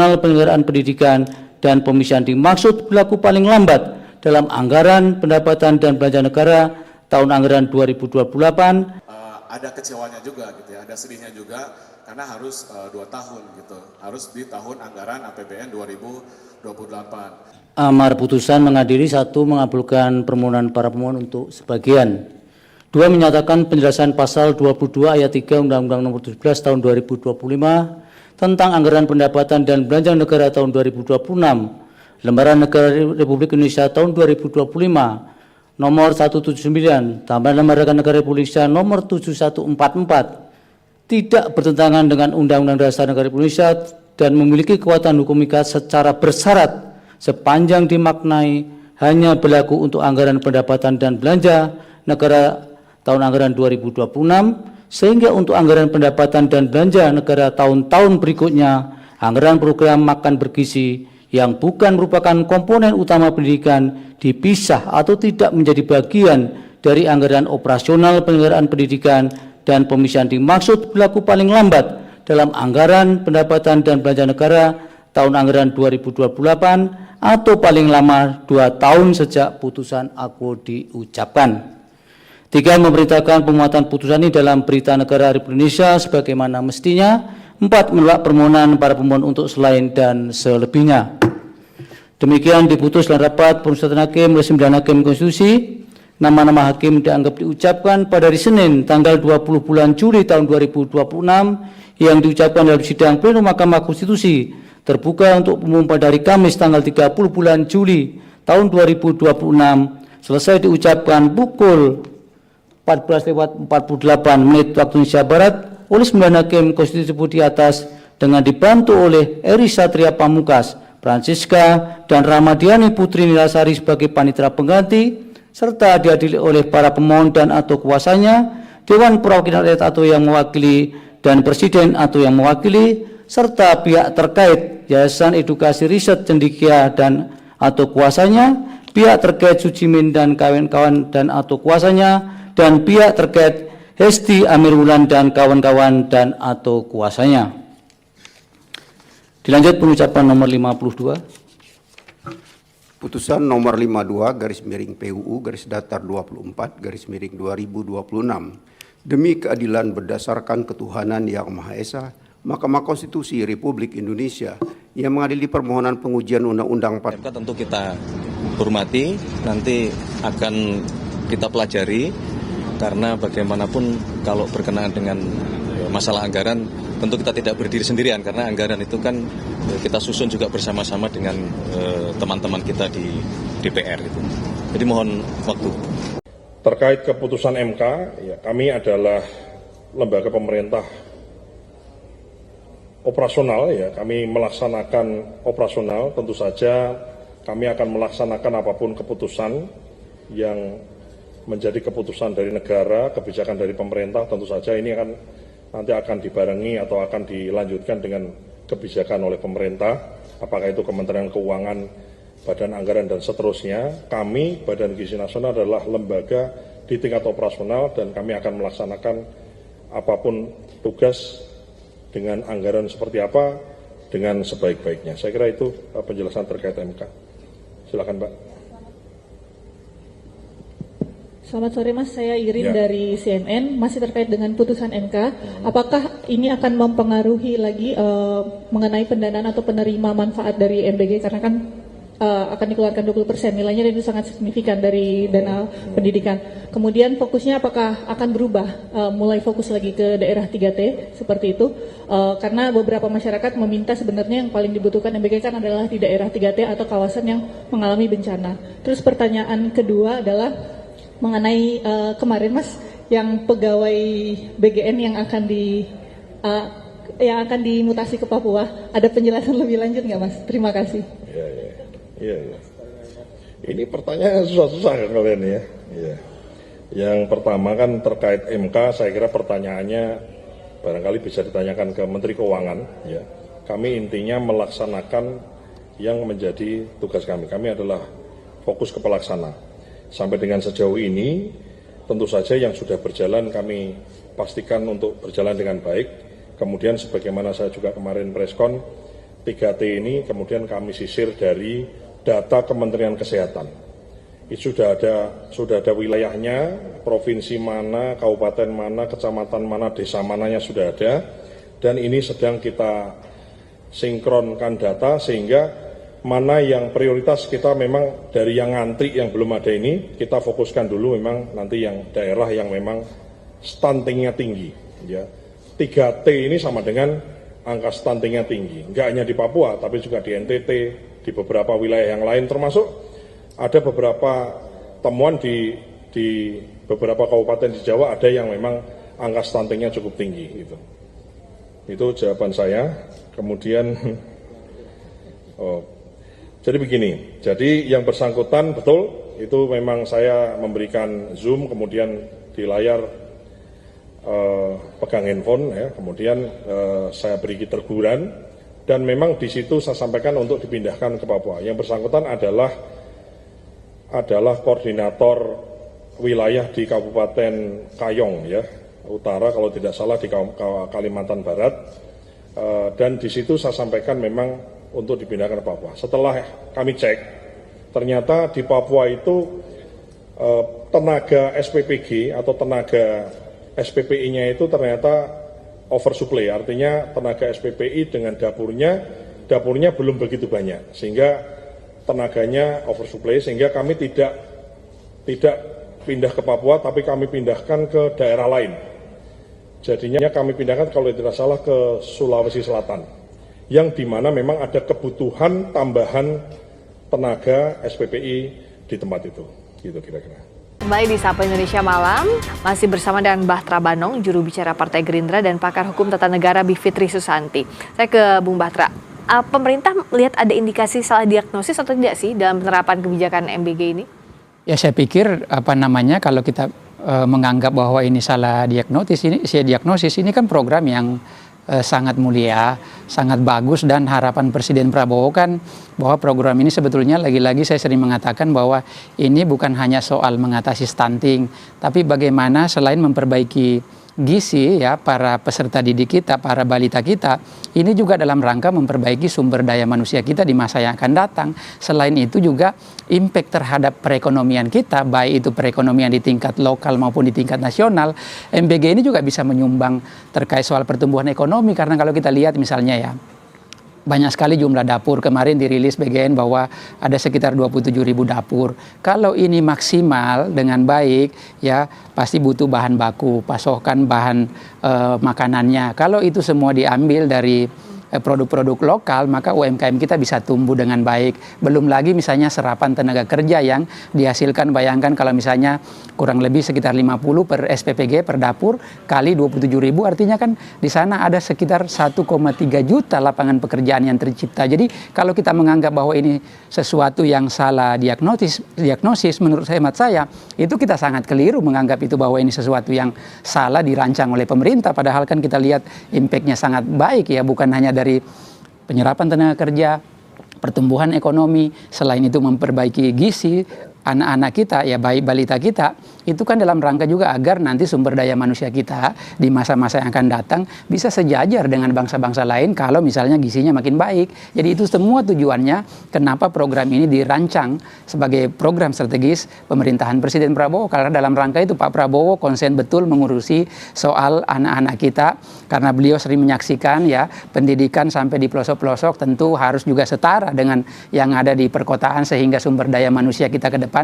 operasional penyelenggaraan pendidikan dan pemisahan dimaksud berlaku paling lambat dalam anggaran pendapatan dan belanja negara tahun anggaran 2028. Ada kecewanya juga gitu ya, ada sedihnya juga karena harus 2 tahun gitu, harus di tahun anggaran APBN 2028. Amar putusan mengadili 1. Mengabulkan permohonan para pemohon untuk sebagian. 2. Menyatakan penjelasan pasal 22 ayat 3 Undang-Undang Nomor 17 Tahun 2025 tentang anggaran pendapatan dan belanja negara tahun 2026, Lembaran Negara Republik Indonesia tahun 2025 nomor 179 tambahan Lembaran Negara Republik Indonesia nomor 7144 tidak bertentangan dengan Undang-Undang Dasar Negara Republik Indonesia dan memiliki kekuatan hukum ikat secara bersyarat sepanjang dimaknai hanya berlaku untuk anggaran pendapatan dan belanja negara tahun anggaran 2026, sehingga untuk anggaran pendapatan dan belanja negara tahun-tahun berikutnya, anggaran program makan bergizi yang bukan merupakan komponen utama pendidikan dipisah atau tidak menjadi bagian dari anggaran operasional penyelenggaraan pendidikan dan pemisahan dimaksud berlaku paling lambat dalam anggaran pendapatan dan belanja negara tahun anggaran 2028 atau paling lama 2 tahun sejak putusan aku diucapkan. 3. Memerintahkan pemuatan putusan ini dalam Berita Negara Republik Indonesia sebagaimana mestinya. 4. Menolak permohonan para pemohon untuk selain dan selebihnya. Demikian diputus dalam rapat permusyawaratan hakim oleh 9 hakim konstitusi. Nama-nama hakim dianggap diucapkan pada hari Senin tanggal 20 bulan Juli tahun 2026 yang diucapkan dalam sidang pleno Mahkamah Konstitusi terbuka untuk umum pada hari Kamis tanggal 30 bulan Juli tahun 2026 selesai diucapkan pukul 14:48 waktu Indonesia Barat oleh 9 hakim konstitusi tersebut di atas dengan dibantu oleh Eri Satria Pamukas, Francisca dan Ramadiani Putri Nilasari sebagai panitera pengganti, serta dihadiri oleh para pemohon dan atau kuasanya, Dewan Perwakilan Rakyat atau yang mewakili, dan Presiden atau yang mewakili, serta pihak terkait Yayasan Edukasi Riset Cendikia dan atau kuasanya, pihak terkait Sujimin dan kawan-kawan dan atau kuasanya, dan pihak terkait Hesti Amirwulan dan kawan-kawan dan atau kuasanya. Dilanjut pengucapan nomor 52. Putusan nomor 52/PUU /Datar 24/2026 demi keadilan berdasarkan ketuhanan yang Maha Esa, Mahkamah Konstitusi Republik Indonesia yang mengadili permohonan pengujian Undang-Undang MK tentu kita hormati, nanti akan kita pelajari, karena bagaimanapun kalau berkenaan dengan masalah anggaran tentu kita tidak berdiri sendirian, karena anggaran itu kan kita susun juga bersama-sama dengan teman-teman kita di DPR itu. Jadi mohon waktu. Terkait keputusan MK, ya, kami adalah lembaga pemerintah operasional, ya, kami melaksanakan operasional. Tentu saja kami akan melaksanakan apapun keputusan yang menjadi keputusan dari negara, kebijakan dari pemerintah. Tentu saja ini nanti akan dibarengi atau akan dilanjutkan dengan kebijakan oleh pemerintah, apakah itu Kementerian Keuangan, Badan Anggaran, dan seterusnya. Kami, Badan Gizi Nasional, adalah lembaga di tingkat operasional dan kami akan melaksanakan apapun tugas dengan anggaran seperti apa dengan sebaik-baiknya. Saya kira itu penjelasan terkait MK. Silakan, Mbak. Selamat sore Mas, saya Irin dari CNN. Masih terkait dengan putusan MK, apakah ini akan mempengaruhi lagi mengenai pendanaan atau penerima manfaat dari MBG, karena kan akan dikeluarkan 20%, nilainya itu sangat signifikan dari dana pendidikan. Kemudian fokusnya apakah akan berubah, mulai fokus lagi ke daerah 3T seperti itu, karena beberapa masyarakat meminta sebenarnya yang paling dibutuhkan MBG kan adalah di daerah 3T atau kawasan yang mengalami bencana. Terus pertanyaan kedua adalah mengenai kemarin Mas, yang pegawai BGN yang akan dimutasi ke Papua, ada penjelasan lebih lanjut nggak Mas? Terima kasih. Iya. Ini pertanyaan susah-susah kan kalian ya. Iya. Yang pertama kan terkait MK, saya kira pertanyaannya barangkali bisa ditanyakan ke Menteri Keuangan. Ya. Kami intinya melaksanakan yang menjadi tugas kami. Kami adalah fokus ke pelaksana. Sampai dengan sejauh ini, tentu saja yang sudah berjalan kami pastikan untuk berjalan dengan baik. Kemudian sebagaimana saya juga kemarin preskon, 3T ini kemudian kami sisir dari data Kementerian Kesehatan. Itu sudah ada wilayahnya, provinsi mana, kabupaten mana, kecamatan mana, desa mananya sudah ada, dan ini sedang kita sinkronkan data sehingga mana yang prioritas kita memang dari yang ngantri yang belum ada ini kita fokuskan dulu memang nanti yang daerah yang memang stuntingnya tinggi. Ya. 3T ini sama dengan angka stuntingnya tinggi, nggak hanya di Papua tapi juga di NTT, di beberapa wilayah yang lain termasuk ada beberapa temuan di beberapa kabupaten di Jawa ada yang memang angka stuntingnya cukup tinggi gitu. Itu jawaban saya. Kemudian jadi begini, jadi yang bersangkutan betul itu memang saya memberikan Zoom kemudian di layar pegang handphone ya, kemudian saya beri teguran dan memang di situ saya sampaikan untuk dipindahkan ke Papua. Yang bersangkutan adalah koordinator wilayah di Kabupaten Kayong ya, Utara kalau tidak salah di Kalimantan Barat, dan di situ saya sampaikan memang untuk dipindahkan ke Papua. Setelah kami cek, ternyata di Papua itu tenaga SPPG atau tenaga SPPI-nya itu ternyata oversupply, artinya tenaga SPPI dengan dapurnya belum begitu banyak, sehingga tenaganya oversupply, sehingga kami tidak pindah ke Papua, tapi kami pindahkan ke daerah lain. Jadinya kami pindahkan kalau tidak salah ke Sulawesi Selatan, yang dimana memang ada kebutuhan tambahan tenaga SPPI di tempat itu, gitu kira-kira. Kembali di Sapa Indonesia Malam, masih bersama dengan Bahtra Banong, juru bicara Partai Gerindra dan pakar hukum tata negara Bivitri Susanti. Saya ke Bung Bahtra. Pemerintah melihat ada indikasi salah diagnosis atau tidak sih dalam penerapan kebijakan MBG ini? Ya saya pikir kalau kita menganggap bahwa ini salah diagnosis ini kan program yang sangat mulia, sangat bagus, dan harapan Presiden Prabowo kan bahwa program ini sebetulnya lagi-lagi saya sering mengatakan bahwa ini bukan hanya soal mengatasi stunting, tapi bagaimana selain memperbaiki gizi ya para peserta didik kita, para balita kita, ini juga dalam rangka memperbaiki sumber daya manusia kita di masa yang akan datang. Selain itu juga impact terhadap perekonomian kita, baik itu perekonomian di tingkat lokal maupun di tingkat nasional. MBG ini juga bisa menyumbang terkait soal pertumbuhan ekonomi, karena kalau kita lihat misalnya ya, banyak sekali jumlah dapur. Kemarin dirilis BGN bahwa ada sekitar 27.000 dapur. Kalau ini maksimal dengan baik, ya pasti butuh bahan baku, pasokan bahan makanannya. Kalau itu semua diambil dari produk-produk lokal, maka UMKM kita bisa tumbuh dengan baik. Belum lagi misalnya serapan tenaga kerja yang dihasilkan, bayangkan kalau misalnya kurang lebih sekitar 50 per SPPG per dapur kali 27.000, artinya kan di sana ada sekitar 1,3 juta lapangan pekerjaan yang tercipta. Jadi kalau kita menganggap bahwa ini sesuatu yang salah diagnosis menurut hemat saya, itu kita sangat keliru menganggap itu bahwa ini sesuatu yang salah dirancang oleh pemerintah, padahal kan kita lihat impact-nya sangat baik ya, bukan hanya dari penyerapan tenaga kerja, pertumbuhan ekonomi, selain itu memperbaiki gizi anak-anak kita, ya baik balita kita, itu kan dalam rangka juga agar nanti sumber daya manusia kita di masa-masa yang akan datang bisa sejajar dengan bangsa-bangsa lain kalau misalnya gizinya makin baik. Jadi itu semua tujuannya kenapa program ini dirancang sebagai program strategis pemerintahan Presiden Prabowo, karena dalam rangka itu Pak Prabowo konsen betul mengurusi soal anak-anak kita, karena beliau sering menyaksikan ya pendidikan sampai di pelosok-pelosok tentu harus juga setara dengan yang ada di perkotaan, sehingga sumber daya manusia kita ke depan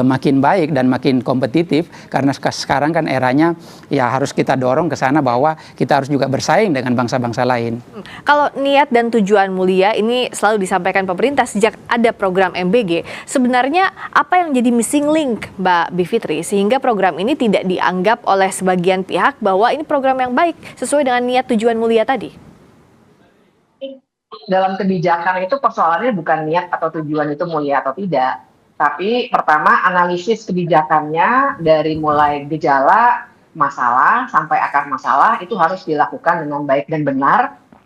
makin baik dan makin kompetitif, karena sekarang kan eranya ya harus kita dorong ke sana bahwa kita harus juga bersaing dengan bangsa-bangsa lain. Kalau niat dan tujuan mulia ini selalu disampaikan pemerintah sejak ada program MBG, sebenarnya apa yang jadi missing link Mbak Bivitri sehingga program ini tidak dianggap oleh sebagian pihak bahwa ini program yang baik sesuai dengan niat tujuan mulia tadi? Dalam kebijakan itu persoalannya bukan niat atau tujuan itu mulia atau tidak. Tapi pertama analisis kebijakannya dari mulai gejala masalah sampai akar masalah itu harus dilakukan dengan baik dan benar,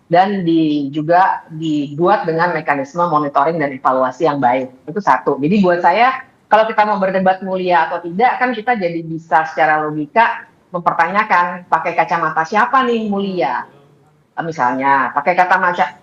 dan juga dibuat dengan mekanisme monitoring dan evaluasi yang baik. Itu satu. Jadi buat saya kalau kita mau berdebat mulia atau tidak kan kita jadi bisa secara logika mempertanyakan pakai kacamata siapa nih mulia. misalnya pakai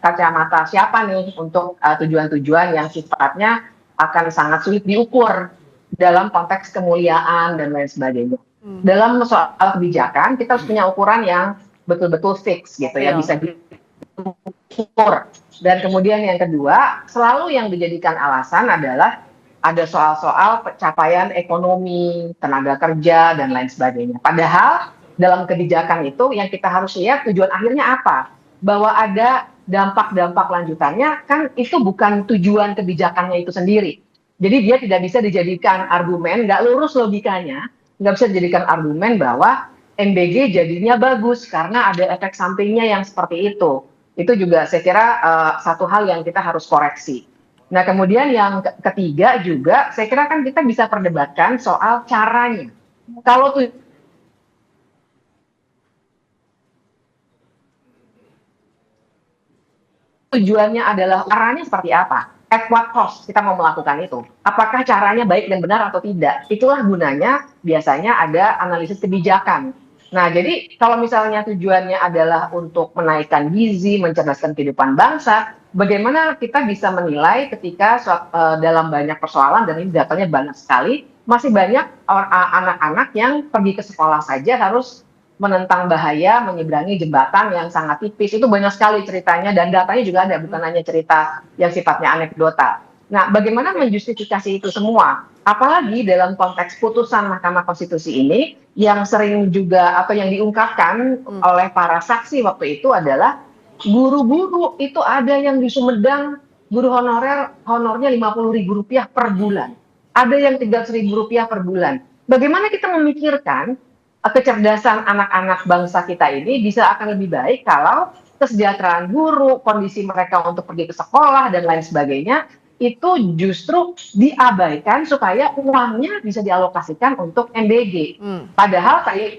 kacamata siapa nih untuk tujuan-tujuan yang sifatnya akan sangat sulit diukur dalam konteks kemuliaan dan lain sebagainya. Dalam soal kebijakan kita harus punya ukuran yang betul-betul fix gitu ya, bisa diukur. Dan kemudian yang kedua, selalu yang dijadikan alasan adalah ada soal-soal capaian ekonomi, tenaga kerja, dan lain sebagainya. Padahal dalam kebijakan itu yang kita harus lihat tujuan akhirnya apa? Bahwa ada dampak-dampak lanjutannya, kan itu bukan tujuan kebijakannya itu sendiri. Jadi dia tidak bisa dijadikan argumen, nggak lurus logikanya, nggak bisa dijadikan argumen bahwa MBG jadinya bagus karena ada efek sampingnya yang seperti itu. Itu juga saya kira satu hal yang kita harus koreksi. Nah kemudian yang ketiga juga saya kira kan kita bisa perdebatkan soal caranya. Kalau tujuannya adalah caranya seperti apa? At what cost kita mau melakukan itu? Apakah caranya baik dan benar atau tidak? Itulah gunanya biasanya ada analisis kebijakan. Nah, jadi kalau misalnya tujuannya adalah untuk menaikkan gizi, mencerdaskan kehidupan bangsa, bagaimana kita bisa menilai ketika dalam banyak persoalan, dan ini datanya banyak sekali, masih banyak anak-anak yang pergi ke sekolah saja harus menentang bahaya, menyeberangi jembatan yang sangat tipis. Itu banyak sekali ceritanya, dan datanya juga ada, bukan hanya cerita yang sifatnya anekdota. Nah, bagaimana menjustifikasi itu semua? Apalagi dalam konteks putusan Mahkamah Konstitusi ini, yang sering juga atau yang diungkapkan oleh para saksi waktu itu adalah guru-guru itu ada yang di Sumedang, guru honornya Rp50.000 per bulan. Ada yang Rp300.000 per bulan. Bagaimana kita memikirkan kecerdasan anak-anak bangsa kita ini bisa akan lebih baik kalau kesejahteraan guru, kondisi mereka untuk pergi ke sekolah, dan lain sebagainya, itu justru diabaikan supaya uangnya bisa dialokasikan untuk MBG. Padahal tadi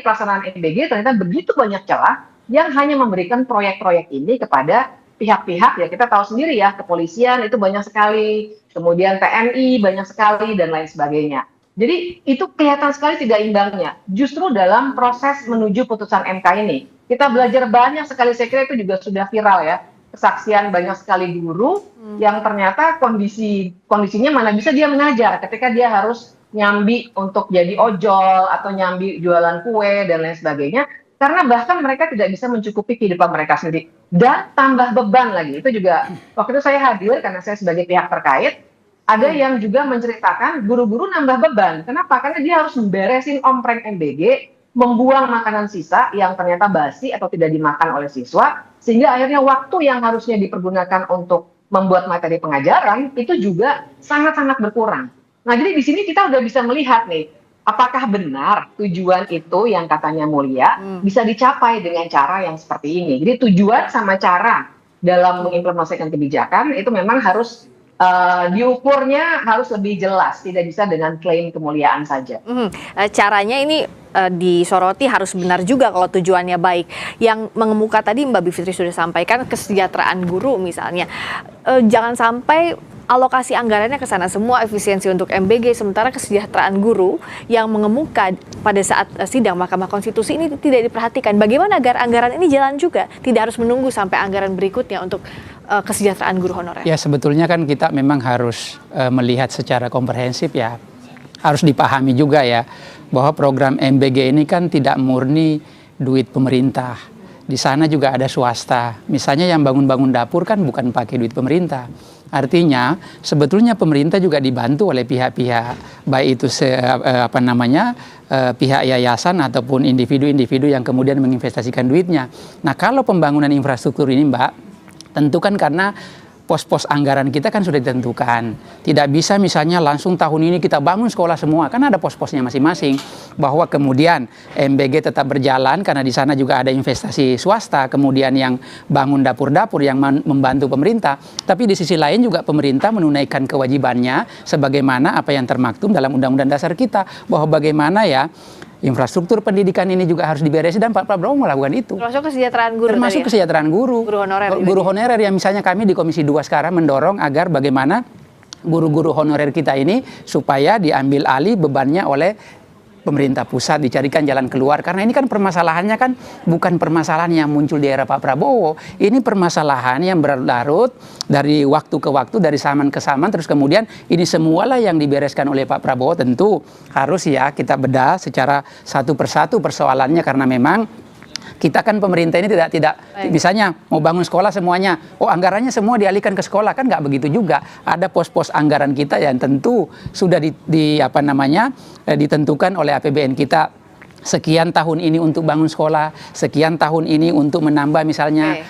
pelaksanaan MBG ternyata begitu banyak celah yang hanya memberikan proyek-proyek ini kepada pihak-pihak, ya kita tahu sendiri ya, kepolisian itu banyak sekali, kemudian TNI banyak sekali, dan lain sebagainya. Jadi itu kelihatan sekali tidak imbangnya. Justru dalam proses menuju putusan MK ini, kita belajar banyak sekali, saya kira itu juga sudah viral ya, kesaksian banyak sekali guru yang ternyata kondisinya mana bisa dia mengajar ketika dia harus nyambi untuk jadi ojol atau nyambi jualan kue dan lain sebagainya, karena bahkan mereka tidak bisa mencukupi kehidupan mereka sendiri dan tambah beban lagi. Itu juga waktu itu saya hadir karena saya sebagai pihak terkait, ada yang juga menceritakan guru-guru nambah beban. Kenapa? Karena dia harus memberesin ompreng MBG, membuang makanan sisa yang ternyata basi atau tidak dimakan oleh siswa, sehingga akhirnya waktu yang harusnya dipergunakan untuk membuat materi pengajaran itu juga sangat-sangat berkurang. Nah, jadi di sini kita udah bisa melihat nih, apakah benar tujuan itu yang katanya mulia bisa dicapai dengan cara yang seperti ini. Jadi tujuan sama cara dalam mengimplementasikan kebijakan itu memang harus diukurnya harus lebih jelas, tidak bisa dengan klaim kemuliaan saja. Caranya ini disoroti harus benar juga kalau tujuannya baik. Yang mengemuka tadi Mbak Bivitri sudah sampaikan, kesejahteraan guru misalnya. Jangan sampai alokasi anggarannya ke sana semua, efisiensi untuk MBG, sementara kesejahteraan guru yang mengemuka pada saat sidang Mahkamah Konstitusi ini tidak diperhatikan. Bagaimana agar anggaran ini jalan juga, tidak harus menunggu sampai anggaran berikutnya untuk kesejahteraan guru honorer? Ya, sebetulnya kan kita memang harus melihat secara komprehensif ya. Harus dipahami juga ya, bahwa program MBG ini kan tidak murni duit pemerintah. Di sana juga ada swasta. Misalnya yang bangun-bangun dapur kan bukan pakai duit pemerintah. Artinya sebetulnya pemerintah juga dibantu oleh pihak-pihak, baik itu pihak yayasan ataupun individu-individu yang kemudian menginvestasikan duitnya. Nah, kalau pembangunan infrastruktur ini, Mbak, tentu kan karena pos-pos anggaran kita kan sudah ditentukan. Tidak bisa misalnya langsung tahun ini kita bangun sekolah semua, kan ada pos-posnya masing-masing. Bahwa kemudian MBG tetap berjalan karena di sana juga ada investasi swasta, kemudian yang bangun dapur-dapur yang membantu pemerintah. Tapi di sisi lain juga pemerintah menunaikan kewajibannya sebagaimana apa yang termaktub dalam Undang-Undang Dasar kita, bahwa bagaimana ya infrastruktur pendidikan ini juga harus diberesin, dan Pak Prabowo melakukan itu. Termasuk kesejahteraan guru. Termasuk kesejahteraan guru. Guru honorer. Guru honorer yang misalnya kami di Komisi 2 sekarang mendorong agar bagaimana guru-guru honorer kita ini supaya diambil alih bebannya oleh pemerintah pusat dicarikan jalan keluar, karena ini kan permasalahannya kan bukan permasalahan yang muncul di era Pak Prabowo, ini permasalahan yang berlarut dari waktu ke waktu, dari zaman ke zaman, terus kemudian ini semualah yang dibereskan oleh Pak Prabowo. Tentu harus ya kita bedah secara satu persatu persoalannya, karena memang kita kan pemerintah ini tidak misalnya mau bangun sekolah semuanya, anggarannya semua dialihkan ke sekolah, kan nggak begitu juga. Ada pos-pos anggaran kita yang tentu sudah ditentukan oleh APBN kita. Sekian tahun ini untuk bangun sekolah, sekian tahun ini untuk menambah misalnya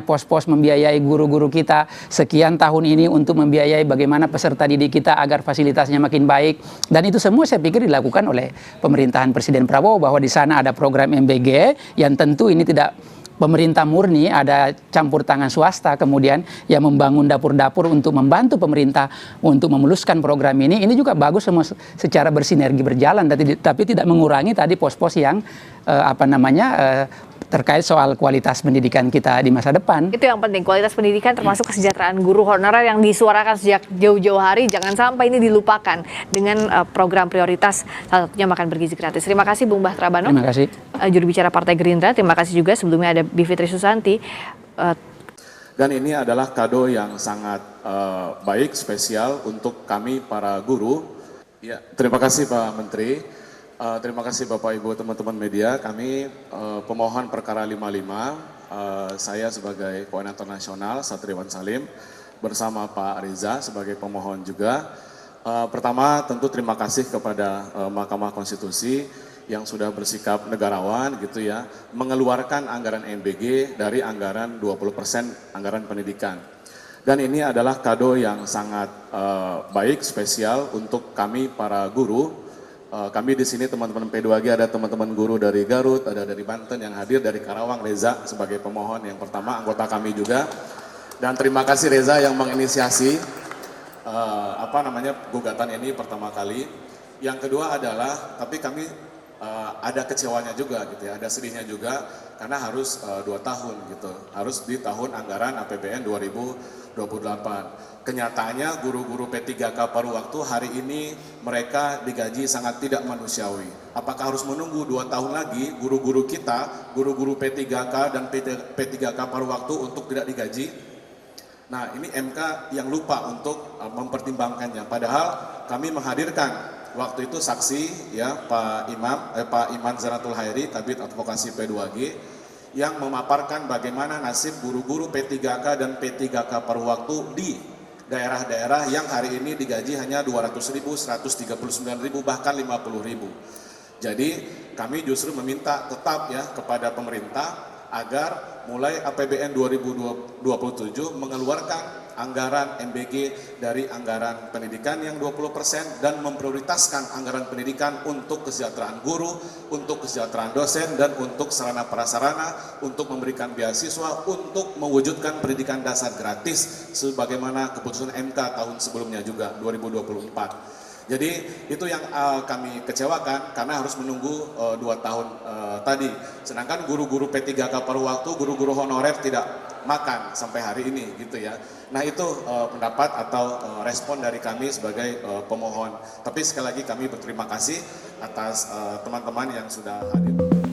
pos-pos membiayai guru-guru kita, sekian tahun ini untuk membiayai bagaimana peserta didik kita agar fasilitasnya makin baik. Dan itu semua saya pikir dilakukan oleh pemerintahan Presiden Prabowo, bahwa di sana ada program MBG yang tentu ini tidak pemerintah murni, ada campur tangan swasta kemudian yang membangun dapur-dapur untuk membantu pemerintah untuk memuluskan program ini juga bagus semua secara bersinergi berjalan, tapi tidak mengurangi tadi pos-pos yang terkait soal kualitas pendidikan kita di masa depan. Itu yang penting, kualitas pendidikan termasuk kesejahteraan guru honorer yang disuarakan sejak jauh-jauh hari, jangan sampai ini dilupakan dengan program prioritas, salah satunya makan bergizi gratis. Terima kasih Bung Bahtera Bano. Terima kasih. Juru bicara Partai Gerindra, terima kasih juga sebelumnya ada Bivitri Susanti. Dan ini adalah kado yang sangat baik, spesial untuk kami para guru. Ya, terima kasih Pak Menteri. Terima kasih Bapak Ibu teman-teman media. Kami pemohon perkara 55, saya sebagai koordinator nasional Satriwan Salim bersama Pak Reza sebagai pemohon juga. Pertama tentu terima kasih kepada Mahkamah Konstitusi yang sudah bersikap negarawan gitu ya, mengeluarkan anggaran MBG dari anggaran 20% anggaran pendidikan. Dan ini adalah kado yang sangat baik, spesial untuk kami para guru. Kami di sini teman-teman P2G, ada teman-teman guru dari Garut, ada dari Banten yang hadir, dari Karawang Reza sebagai pemohon yang pertama, anggota kami juga. Dan terima kasih Reza yang menginisiasi gugatan ini pertama kali. Yang kedua adalah, tapi kami ada kecewanya juga gitu ya, ada sedihnya juga karena harus 2 tahun gitu, harus di tahun anggaran APBN 2028. Kenyataannya guru-guru P3K paruh waktu hari ini mereka digaji sangat tidak manusiawi. Apakah harus menunggu 2 tahun lagi guru-guru kita, guru-guru P3K dan P3K paruh waktu untuk tidak digaji? Nah, ini MK yang lupa untuk mempertimbangkannya. Padahal kami menghadirkan waktu itu saksi ya Pak Iman Zanatul Hairi, Kabid Advokasi P2G, yang memaparkan bagaimana nasib guru-guru P3K dan P3K paruh waktu di daerah-daerah yang hari ini digaji hanya 200.000, 139.000, bahkan 50.000. Jadi kami justru meminta tetap ya kepada pemerintah agar mulai APBN 2027 mengeluarkan anggaran MBG dari anggaran pendidikan yang 20% dan memprioritaskan anggaran pendidikan untuk kesejahteraan guru, untuk kesejahteraan dosen, dan untuk sarana prasarana, untuk memberikan beasiswa, untuk mewujudkan pendidikan dasar gratis sebagaimana keputusan MK tahun sebelumnya juga 2024. Jadi itu yang kami kecewakan karena harus menunggu 2 tahun tadi. Sedangkan guru-guru P3K paruh waktu, guru-guru honorer tidak makan sampai hari ini gitu ya. Nah itu pendapat atau respon dari kami sebagai pemohon. Tapi sekali lagi kami berterima kasih atas teman-teman yang sudah hadir.